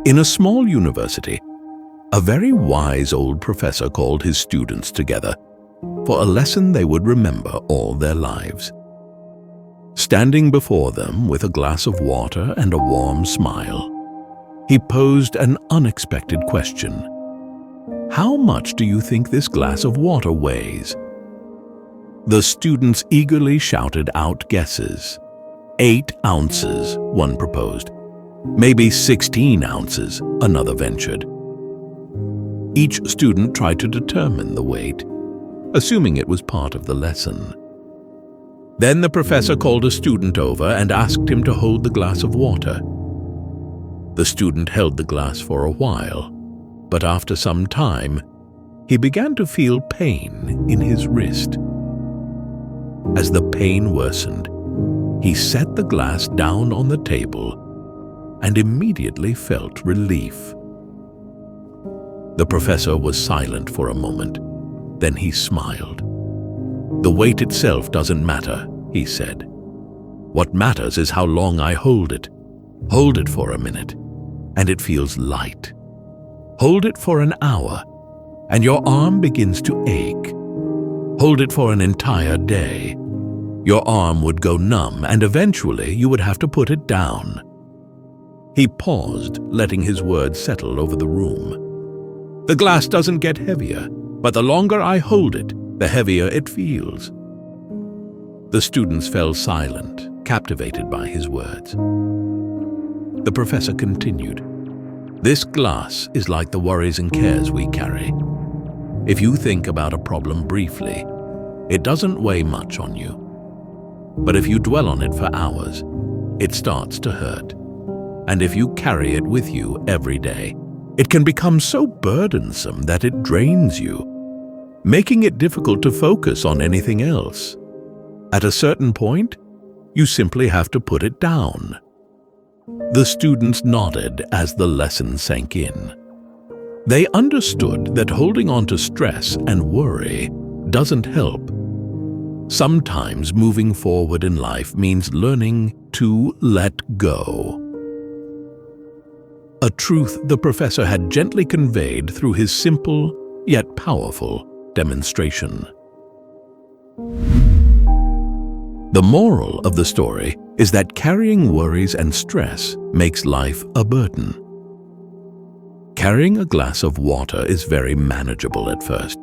In a small university, a very wise old professor called his students together for a lesson they would remember all their lives. Standing before them with a glass of water and a warm smile, he posed an unexpected question. "How much do you think this glass of water weighs?" The students eagerly shouted out guesses. 8 ounces, one proposed. "Maybe 16 ounces, another ventured. Each student tried to determine the weight, assuming it was part of the lesson. Then the professor called a student over and asked him to hold the glass of water. The student held the glass for a while, but after some time, he began to feel pain in his wrist. As the pain worsened, he set the glass down on the table and immediately felt relief. The professor was silent for a moment. Then he smiled. "The weight itself doesn't matter," he said. "What matters is how long I hold it. Hold it for a minute, and it feels light. Hold it for an hour, and your arm begins to ache. Hold it for an entire day. Your arm would go numb, and eventually you would have to put it down." He paused, letting his words settle over the room. "The glass doesn't get heavier, but the longer I hold it, the heavier it feels." The students fell silent, captivated by his words. The professor continued, "This glass is like the worries and cares we carry. If you think about a problem briefly, it doesn't weigh much on you. But if you dwell on it for hours, it starts to hurt. And if you carry it with you every day, it can become so burdensome that it drains you, making it difficult to focus on anything else. At a certain point, you simply have to put it down." The students nodded as the lesson sank in. They understood that holding on to stress and worry doesn't help. Sometimes moving forward in life means learning to let go. A truth the professor had gently conveyed through his simple yet powerful demonstration. The moral of the story is that carrying worries and stress makes life a burden. Carrying a glass of water is very manageable at first,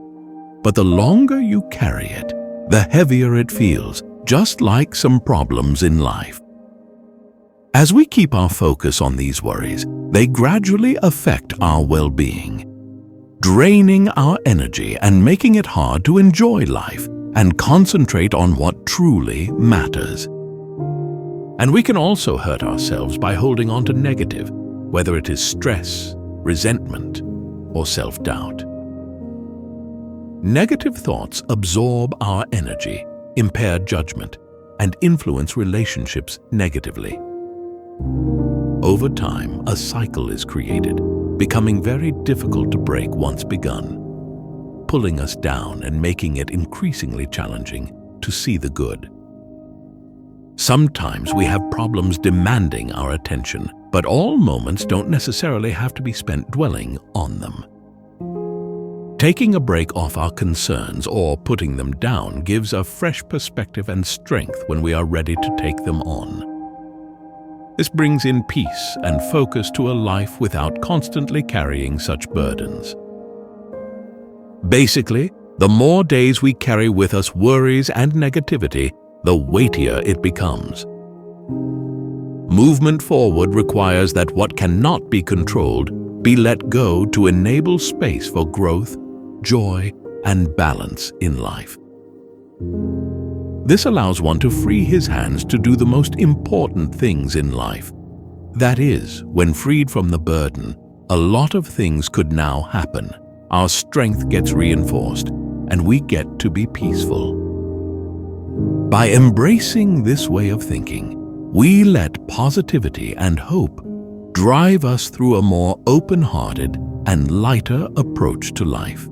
but the longer you carry it, the heavier it feels, just like some problems in life. As we keep our focus on these worries, they gradually affect our well-being, draining our energy and making it hard to enjoy life and concentrate on what truly matters. And we can also hurt ourselves by holding on to negative, whether it is stress, resentment, or self-doubt. Negative thoughts absorb our energy, impair judgment, and influence relationships negatively. Over time, a cycle is created, becoming very difficult to break once begun, pulling us down and making it increasingly challenging to see the good. Sometimes we have problems demanding our attention, but all moments don't necessarily have to be spent dwelling on them. Taking a break off our concerns or putting them down gives a fresh perspective and strength when we are ready to take them on. This brings in peace and focus to a life without constantly carrying such burdens. Basically, the more days we carry with us worries and negativity, the weightier it becomes. Movement forward requires that what cannot be controlled be let go to enable space for growth, joy, and balance in life. This allows one to free his hands to do the most important things in life. That is, when freed from the burden, a lot of things could now happen. Our strength gets reinforced, and we get to be peaceful. By embracing this way of thinking, we let positivity and hope drive us through a more open-hearted and lighter approach to life.